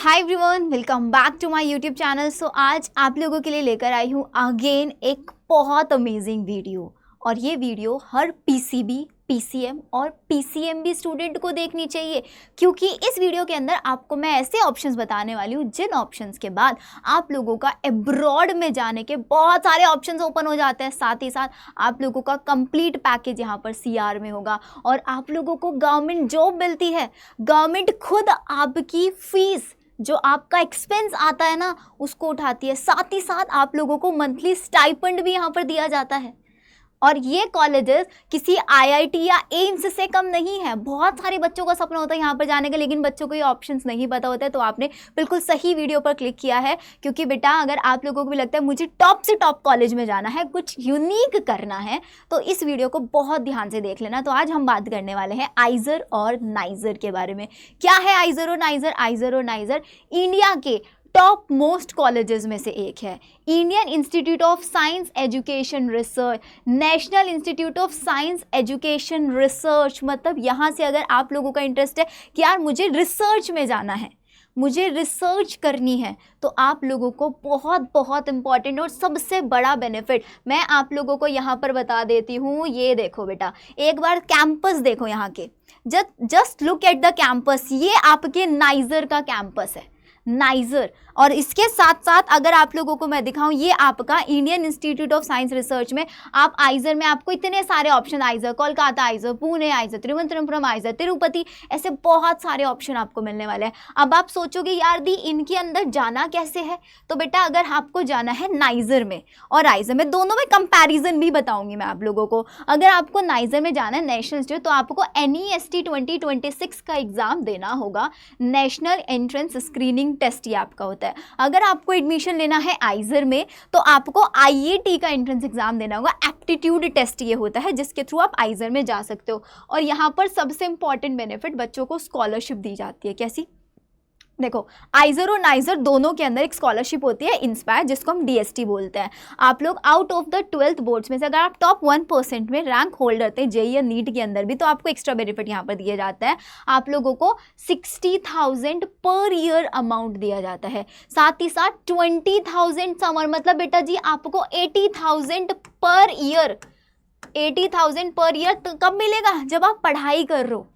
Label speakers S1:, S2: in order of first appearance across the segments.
S1: Hi everyone, welcome back to my YouTube channel. So आज आप लोगों के लिए लेकर आई हूँ अगेन एक बहुत अमेजिंग वीडियो। और ये वीडियो हर पीसीबी, पीसीएम और पीसीएमबी स्टूडेंट को देखनी चाहिए, क्योंकि इस वीडियो के अंदर आपको मैं ऐसे ऑप्शंस बताने वाली हूँ जिन ऑप्शंस के बाद आप लोगों का अब्रॉड में जाने के बहुत सारे ऑप्शंस ओपन हो जाते हैं। साथ ही साथ आप लोगों का कंप्लीट पैकेज यहाँ पर सीआर में होगा और आप लोगों को गवर्नमेंट जॉब मिलती है। गवर्नमेंट खुद आपकी फीस, जो आपका एक्सपेंस आता है ना, उसको उठाती है। साथ ही साथ आप लोगों को मंथली स्टाइपेंड भी यहाँ पर दिया जाता है। और ये कॉलेजेस किसी आईआईटी या एम्स से कम नहीं है। बहुत सारे बच्चों का सपना होता है यहाँ पर जाने का, लेकिन बच्चों को ये ऑप्शंस नहीं पता होता है। तो आपने बिल्कुल सही वीडियो पर क्लिक किया है, क्योंकि बेटा अगर आप लोगों को भी लगता है मुझे टॉप से टॉप कॉलेज में जाना है, कुछ यूनिक करना है, तो इस वीडियो को बहुत ध्यान से देख लेना। तो आज हम बात करने वाले हैं आइजर और नाइजर के बारे में। क्या है आइजर और नाइजर? आइजर और नाइजर इंडिया के टॉप मोस्ट कॉलेजेस में से एक है। Indian Institute of science education research, national institute of science education research. मतलब यहाँ से अगर आप लोगों का इंटरेस्ट है कि यार मुझे रिसर्च में जाना है, मुझे रिसर्च करनी है, तो आप लोगों को बहुत बहुत इंपॉर्टेंट और सबसे बड़ा बेनिफिट मैं आप लोगों को यहाँ पर बता देती हूँ। ये देखो बेटा, एक बार कैंपस देखो यहाँ के, just look at the campus. ये आपके नाइजर का कैंपस है, नाइजर। और इसके साथ साथ अगर आप लोगों को मैं दिखाऊं, ये आपका Indian Institute of science research में आप आइजर में आपको इतने सारे ऑप्शन, आइजर कोलकाता, आइजर पुणे, आइजर तिरुवनंतपुरम, आइजर तिरुपति, ऐसे बहुत सारे ऑप्शन आपको मिलने वाले हैं। अब आप सोचोगे यार दी इनके अंदर जाना कैसे है? तो बेटा अगर आपको जाना है नाइजर में और आइजर में, दोनों में कंपैरिजन भी बताऊंगी मैं आप लोगों को। अगर आपको नाइजर में जाना है नेशनल इंस्टीट्यूट, तो आपको NEST 2026 का एग्जाम देना होगा। नेशनल एंट्रेंस स्क्रीनिंग टेस्ट ये आपका होता है। अगर आपको एडमिशन लेना है आइजर में, तो आपको IIT का एंट्रेंस एग्जाम देना होगा। एप्टीट्यूड टेस्ट ये होता है जिसके थ्रू आप आइजर में जा सकते हो। और यहाँ पर सबसे इंपॉर्टेंट बेनिफिट, बच्चों को स्कॉलरशिप दी जाती है। कैसी? देखो, आइजर और नाइजर दोनों के अंदर एक स्कॉलरशिप होती है इंस्पायर, जिसको हम DST बोलते हैं। आप लोग out of the 12th boards में से अगर आप टॉप 1% में रैंक होल्ड करते हैं जेईई या नीट के अंदर भी, तो आपको एक्स्ट्रा बेनिफिट यहाँ पर दिया जाता है। आप लोगों को 60,000 पर ईयर अमाउंट दिया जाता है। साथ ही साथ 20,000 समर, मतलब बेटा जी आपको 80,000 पर ईयर। 80,000 पर ईयर कब मिलेगा? जब आप पढ़ाई कर रहे हो,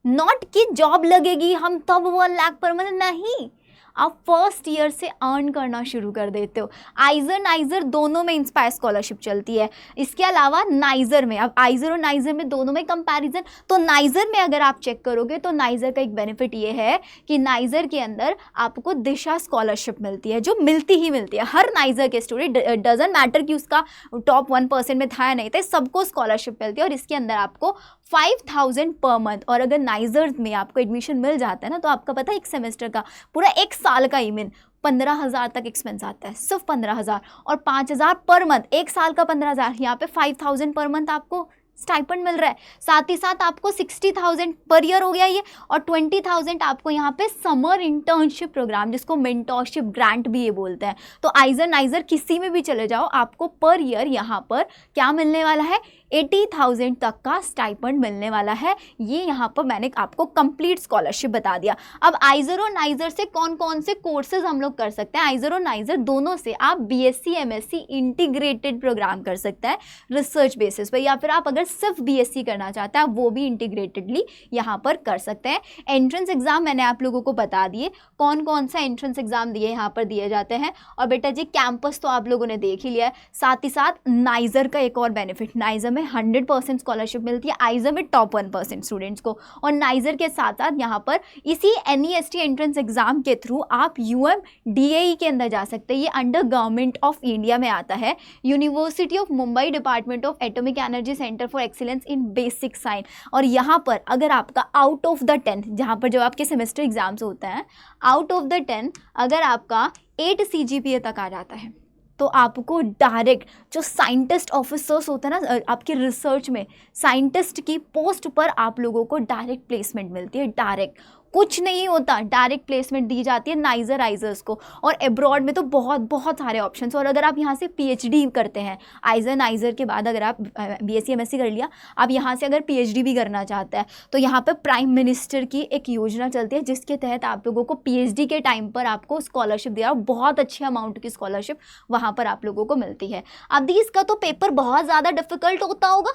S1: नॉट कि जॉब लगेगी हम तब 1 लाख पर मंथ, नहीं, आप फर्स्ट ईयर से अर्न करना शुरू कर देते हो। आइजर नाइजर दोनों में इंस्पायर स्कॉलरशिप चलती है। इसके अलावा नाइजर में, अब आइजर और नाइजर में दोनों में कंपैरिजन, तो नाइजर में अगर आप चेक करोगे तो नाइजर का एक बेनिफिट ये है कि नाइजर के अंदर आपको दिशा स्कॉलरशिप मिलती है, जो मिलती ही मिलती है हर नाइजर के स्टूडेंट। डजंट मैटर कि उसका टॉप 1% में था या नहीं था, सबको स्कॉलरशिप मिलती है। और इसके अंदर आपको 5,000 पर मंथ। और अगर नाइजर में आपको एडमिशन मिल जाता है ना, तो आपका पता है एक सेमेस्टर का, पूरा एक साल का ईमेन 15,000 तक एक्सपेंस आता है, सिर्फ 15,000। और 5,000 पर मंथ, एक साल का 15,000, यहाँ पे 5,000 पर मंथ आपको स्टाइपेंड मिल रहा है। साथ ही साथ आपको 60,000 पर ईयर हो गया ये, और 20,000 आपको यहाँ पे समर इंटर्नशिप प्रोग्राम, जिसको मेंटोरशिप ग्रांट भी ये बोलते हैं। तो आइजर नाइजर किसी में भी चले जाओ, आपको पर ईयर यहाँ पर क्या मिलने वाला है? 80,000 तक का स्टाइपेंड मिलने वाला है। ये यहाँ पर मैंने आपको कंप्लीट स्कॉलरशिप बता दिया। अब आइजर और नाइजर से कौन कौन से कोर्सेज हम लोग कर सकते हैं? आइजर और नाइजर दोनों से आप BSc MSc इंटीग्रेटेड प्रोग्राम कर सकते हैं रिसर्च बेसिस पर, या फिर आप अगर सिर्फ BSc करना चाहते हैं वो भी इंटीग्रेटेडली यहाँ पर कर सकते हैं। एंट्रेंस एग्जाम मैंने आप लोगों को बता दिए, कौन कौन सा एंट्रेंस एग्जाम दिए यहाँ पर दिए जाते हैं। और बेटा जी कैंपस तो आप लोगों ने देख ही लिया है। साथ ही साथ नाइजर का एक और बेनिफिट, नाइजर में 100% स्कॉलरशिप मिलती है, आइजर में टॉप 1% स्टूडेंट्स को। और नाइजर के साथ साथ यहाँ पर इसी NEST एंट्रेंस एग्जाम के थ्रू आप UMDAE के अंदर जा सकते हैं। ये अंडर गवर्नमेंट ऑफ इंडिया में आता है। University of Mumbai department of atomic energy centre for excellence in basic science. और यहाँ पर अगर आपका आउट ऑफ द 10, जहाँ पर जब आपके सेमेस्टर एग्जाम्स होते हैं, आउट ऑफ द 10 अगर आपका 8 CGPA तक आ जाता है, तो आपको डायरेक्ट जो साइंटिस्ट ऑफिसर्स होते हैं ना आपके रिसर्च में, साइंटिस्ट की पोस्ट पर आप लोगों को डायरेक्ट प्लेसमेंट मिलती है। डायरेक्ट कुछ नहीं होता, डायरेक्ट प्लेसमेंट दी जाती है नाइजर आइजर्स को। और एब्रॉड में तो बहुत बहुत सारे ऑप्शंस। और अगर आप यहाँ से पीएचडी करते हैं आइजर नाइजर के बाद, अगर आप बीएससी एमएससी कर लिया, आप यहाँ से अगर पीएचडी भी करना चाहते हैं तो यहाँ पर प्राइम मिनिस्टर की एक योजना चलती है जिसके तहत आप लोगों को पीएचडी के टाइम पर आपको स्कॉलरशिप दिया, बहुत अच्छे अमाउंट की स्कॉलरशिप वहाँ पर आप लोगों को मिलती है। अब इसका तो पेपर बहुत ज़्यादा डिफिकल्ट होता होगा,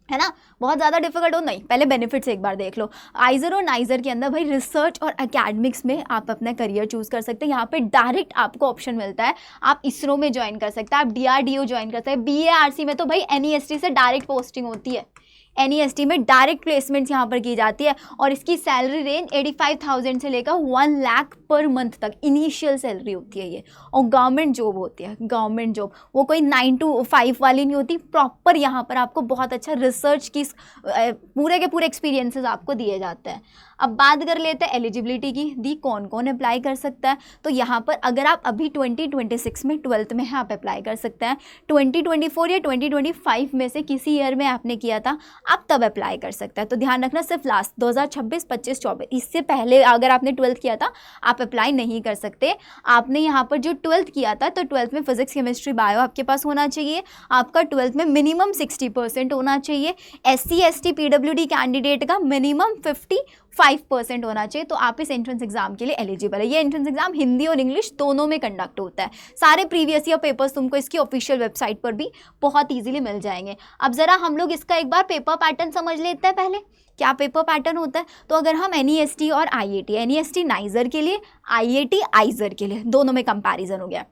S1: है ना, बहुत ज़्यादा डिफिकल्ट हो नहीं। पहले बेनिफिट्स एक बार देख लो। आइजर और नाइजर के अंदर भाई रिसर्च और एकेडमिक्स में आप अपना करियर चूज़ कर सकते हैं। यहाँ पे डायरेक्ट आपको ऑप्शन मिलता है, आप इसरो में ज्वाइन कर सकते हैं, आप डीआरडीओ ज्वाइन कर सकते हैं। बीएआरसी में तो भाई एनईएसटी से डायरेक्ट पोस्टिंग होती है, एनईएसटी में डायरेक्ट प्लेसमेंट्स यहाँ पर की जाती है। और इसकी सैलरी रेंज 85,000 से लेकर 1 लाख पर मंथ तक इनिशियल सैलरी होती है ये। और गवर्नमेंट जॉब होती है, गवर्नमेंट जॉब, वो कोई 9 to 5 वाली नहीं होती, प्रॉपर यहाँ पर आपको बहुत अच्छा रिसर्च की पूरे के पूरे एक्सपीरियंसेस आपको दिए जाते हैं। अब बात कर लेते हैं एलिजिबिलिटी की, कौन कौन अप्लाई कर सकता है। तो यहाँ पर अगर आप अभी 2026 में 12th में हैं, आप अप्लाई कर सकते हैं। 2024 या 2025 में से किसी ईयर में आपने किया था, आप तब अप्लाई कर सकते हैं। तो ध्यान रखना, सिर्फ लास्ट 2026, 25, 24, इससे पहले अगर आपने 12th किया था आप अप्लाई नहीं कर सकते। आपने यहाँ पर जो 12th किया था, तो 12th में फिजिक्स केमिस्ट्री बायो आपके पास होना चाहिए। आपका 12th में मिनिमम 60% होना चाहिए। SC ST PWD कैंडिडेट का मिनिमम 55% होना चाहिए। तो आप इस एंट्रेंस एग्जाम के लिए एलिजिबल है। ये एंट्रेंस एग्जाम हिंदी और इंग्लिश दोनों में कंडक्ट होता है। सारे प्रीवियस ईयर पेपर्स तुमको इसकी ऑफिशियल वेबसाइट पर भी बहुत इजीली मिल जाएंगे। अब ज़रा हम लोग इसका एक बार पेपर पैटर्न समझ लेते हैं पहले, क्या पेपर पैटर्न होता है। तो अगर हम NEST और IAT, NEST नाइजर के लिए, IAT आइजर के लिए, दोनों में कंपैरिजन हो गया।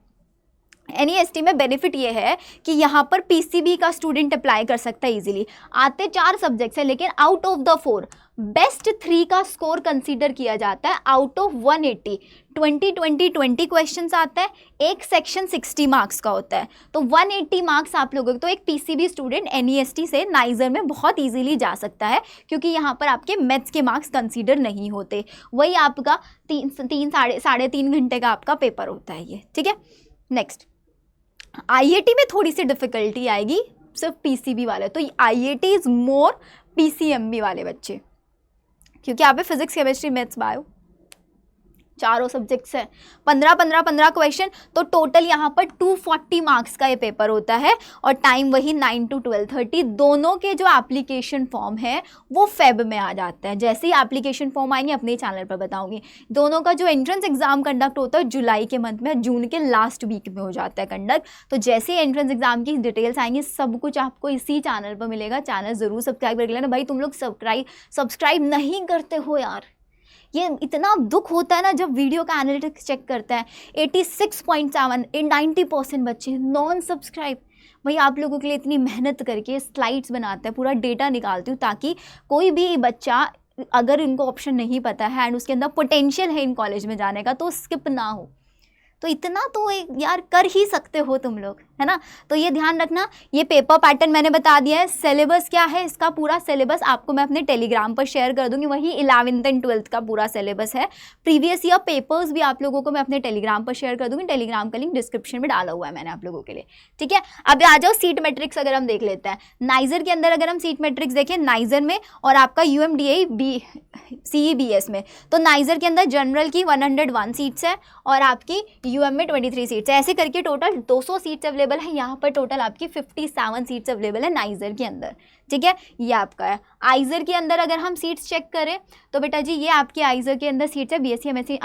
S1: NEST में बेनिफिट ये है कि यहाँ पर PCB का स्टूडेंट अप्लाई कर सकता है इजीली। आते 4 सब्जेक्ट्स है, लेकिन आउट ऑफ द 4 बेस्ट 3 का स्कोर कंसीडर किया जाता है आउट ऑफ 180। 20 क्वेश्चंस आता है, एक सेक्शन 60 मार्क्स का होता है, तो 180 मार्क्स आप लोगों को, तो एक PCB स्टूडेंट NEST से नाइजर में बहुत इजीली जा सकता है, क्योंकि यहाँ पर आपके मैथ्स के मार्क्स कंसीडर नहीं होते। वही आपका 3 घंटे का आपका पेपर होता है ये, ठीक है। नेक्स्ट, IAT में थोड़ी सी डिफिकल्टी आएगी सिर्फ PCB वाले, तो IAT इज मोर PCMB वाले बच्चे, क्योंकि यहाँ पे फिजिक्स केमिस्ट्री मैथ्स बायो चारों सब्जेक्ट्स हैं। 15 क्वेश्चन, तो टोटल यहाँ पर 240 मार्क्स का ये पेपर होता है। और टाइम वही 9 to 12:30। दोनों के जो एप्लीकेशन फॉर्म है वो फेब में आ जाता है। जैसे ही एप्लीकेशन फॉर्म आएंगे अपने चैनल पर बताऊंगी। दोनों का जो एंट्रेंस एग्जाम कंडक्ट होता है जुलाई के मंथ में, जून के लास्ट वीक में हो जाता है कंडक्ट। तो जैसे ही एंट्रेंस एग्जाम की डिटेल्स आएंगी सब कुछ आपको इसी चैनल पर मिलेगा। चैनल ज़रूर सब्सक्राइब कर लेना भाई। तुम लोग सब्सक्राइब नहीं करते हो यार, ये इतना दुख होता है ना जब वीडियो का एनालिटिक्स चेक करते हैं। 86.7 90% बच्चे नॉन सब्सक्राइब। भाई आप लोगों के लिए इतनी मेहनत करके स्लाइड्स बनाते हैं, पूरा डेटा निकालती हूँ, ताकि कोई भी बच्चा अगर इनको ऑप्शन नहीं पता है एंड उसके अंदर पोटेंशियल है इन कॉलेज में जाने का, तो स्किप ना हो। तो इतना तो यार कर ही सकते हो तुम लोग, है ना। तो ये ध्यान रखना। ये पेपर पैटर्न मैंने बता दिया है। सिलेबस क्या है, इसका पूरा सिलेबस आपको मैं अपने टेलीग्राम पर शेयर कर दूंगी। वही 11th एंड 12th का पूरा सिलेबस है। प्रीवियस ईयर पेपर्स भी आप लोगों को मैं अपने टेलीग्राम पर शेयर कर दूंगी। टेलीग्राम का लिंक डिस्क्रिप्शन में डाला हुआ है मैंने आप लोगों के लिए, ठीक है। अब आ जाओ सीट मैट्रिक्स अगर हम देख लेते हैं। नाइजर के अंदर अगर हम सीट मैट्रिक्स देखें, नाइजर में और आपका UMDA CEBS में, तो नाइजर के अंदर जनरल की 101 सीट्स है और आपकी UM में 23 सीट्स है। ऐसे करके टोटल 200 सीट्स अवेलेबल है। यहाँ पर टोटल आपकी 57 सीट्स अवेलेबल है नाइजर के अंदर, ठीक है। ये आपका है। आइजर के अंदर अगर हम सीट्स चेक करें तो बेटा जी ये आपके आइजर के अंदर सीट्स है। BSc MSc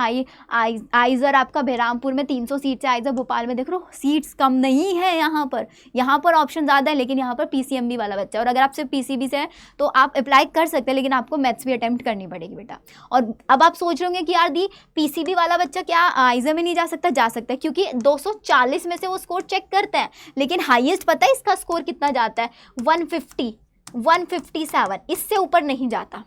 S1: आइजर आपका बहरामपुर में 300 सीट्स है। आइजर भोपाल में देख लो सीट्स कम नहीं है यहाँ पर ऑप्शन ज़्यादा है, लेकिन यहाँ पर PCMB वाला बच्चा। और अगर आप सिर्फ PCB से हैं तो आप अप्लाई कर सकते हैं, लेकिन आपको मैथ्स भी अटैम्प्ट करनी पड़ेगी बेटा। और अब आप सोच रहे होंगे कि यार दी PCB वाला बच्चा क्या आइजर में नहीं जा सकता? जा सकता है, क्योंकि 240 में से वो स्कोर चेक करते हैं, लेकिन हाईएस्ट पता है इसका स्कोर कितना जाता है? 150 157, इससे ऊपर नहीं जाता,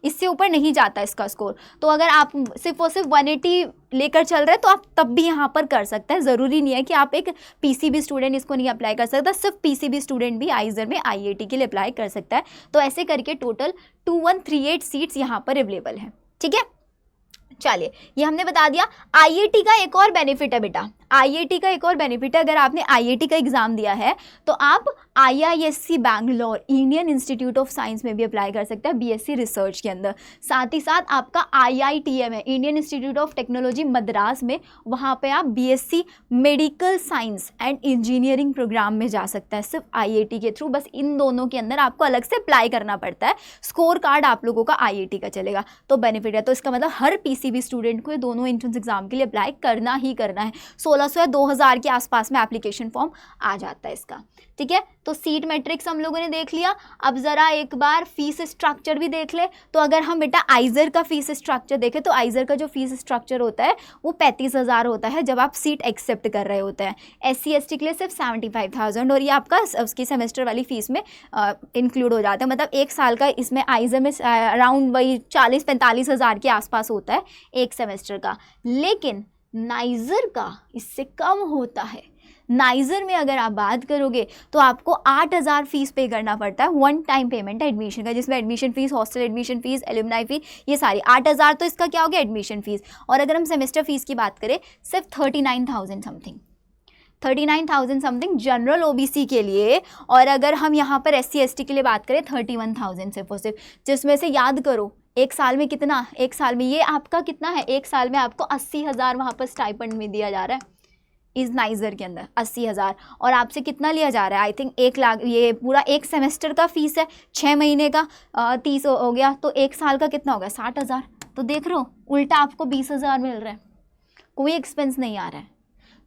S1: इससे ऊपर नहीं जाता इसका स्कोर। तो अगर आप सिर्फ और सिर्फ 180 लेकर चल रहे हैं तो आप तब भी यहाँ पर कर सकते हैं। ज़रूरी नहीं है कि आप एक PCB स्टूडेंट इसको नहीं अप्लाई कर सकता, सिर्फ PCB स्टूडेंट भी आइजर में IAT के लिए अप्लाई कर सकता है। तो ऐसे करके टोटल 2138 सीट्स यहाँ पर अवेलेबल हैं, ठीक है। चलिए ये हमने बता दिया। IAT का एक और बेनिफिट है बेटा। IIT का एक और बेनिफिट है, अगर आपने IIT का एग्ज़ाम दिया है तो आप IISc Bangalore Indian Institute of science में भी अप्लाई कर सकते हैं BSc रिसर्च के अंदर। साथ ही साथ आपका IITM है, Indian Institute of Technology Madras में, वहाँ पे आप BSc medical science and engineering programme में जा सकता है सिर्फ IIT के थ्रू। बस इन दोनों के अंदर आपको अलग से अप्लाई करना पड़ता है, स्कोर कार्ड आप लोगों का IIT का चलेगा, तो बेनिफिट है। तो इसका मतलब हर PCB स्टूडेंट को ये दोनों एंट्रेंस एग्जाम के लिए अप्लाई करना ही करना है। 1600 या 2000 के आसपास में एप्लीकेशन फॉर्म आ जाता है इसका, ठीक है। तो सीट मैट्रिक्स हम लोगों ने देख लिया, अब ज़रा एक बार फीस स्ट्रक्चर भी देख ले। तो अगर हम बेटा आइजर का फीस स्ट्रक्चर देखें तो आइजर का जो फीस स्ट्रक्चर होता है वो 35,000 होता है जब आप सीट एक्सेप्ट कर रहे होते हैं। SC ST के लिए सिर्फ 75,000, और ये आपका उसकी सेमेस्टर वाली फीस में इंक्लूड हो जाता है। मतलब एक साल का इसमें आइजर में अराउंड वही 40-45,000 के आसपास होता है एक सेमेस्टर का। लेकिन नाइजर का इससे कम होता है। नाइजर में अगर आप बात करोगे तो आपको 8,000 फीस पे करना पड़ता है, वन टाइम पेमेंट है एडमिशन का, जिसमें admission fees, hostel admission fees, alumni fee, ये सारी 8,000। तो इसका क्या हो गया एडमिशन फीस। और अगर हम सेमेस्टर फीस की बात करें सिर्फ 39,000 समथिंग, 39,000 समथिंग जनरल OBC के लिए। और अगर हम यहाँ पर SC ST के लिए बात करें 31,000 सिर्फ और सिर्फ, जिसमें से याद करो एक साल में कितना, एक साल में ये आपका कितना है, एक साल में आपको 80,000 वहाँ पर स्टाइपेंड में दिया जा रहा है इस नाइजर के अंदर, 80,000। और आपसे कितना लिया जा रहा है, आई थिंक 1 लाख। ये पूरा एक सेमेस्टर का फीस है, 6 महीने का 30 हो गया, तो एक साल का कितना होगा 60,000। तो देख रहे हो उल्टा आपको 20,000 मिल रहा है, कोई एक्सपेंस नहीं आ रहा है।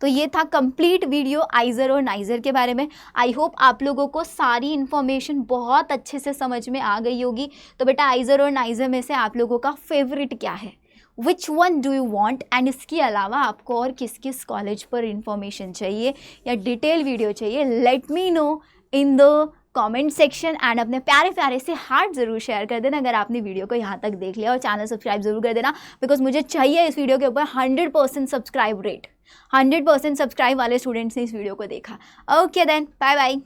S1: तो ये था कंप्लीट वीडियो आइजर और नाइजर के बारे में। आई होप आप लोगों को सारी इन्फॉर्मेशन बहुत अच्छे से समझ में आ गई होगी। तो बेटा आइजर और नाइजर में से आप लोगों का फेवरेट क्या है, which one do you want, and इसके अलावा आपको और किस किस कॉलेज पर इंफॉर्मेशन चाहिए या डिटेल वीडियो चाहिए, let me know in the comment section. And अपने प्यारे प्यारे से हार्ट ज़रूर शेयर कर देना अगर आपने वीडियो को यहाँ तक देख लिया, और चैनल सब्सक्राइब ज़रूर कर देना, बिकॉज मुझे चाहिए इस वीडियो के ऊपर 100% सब्सक्राइब रेट। 100% सब्सक्राइब वाले स्टूडेंट्स ने इस वीडियो को देखा। Okay then, bye bye.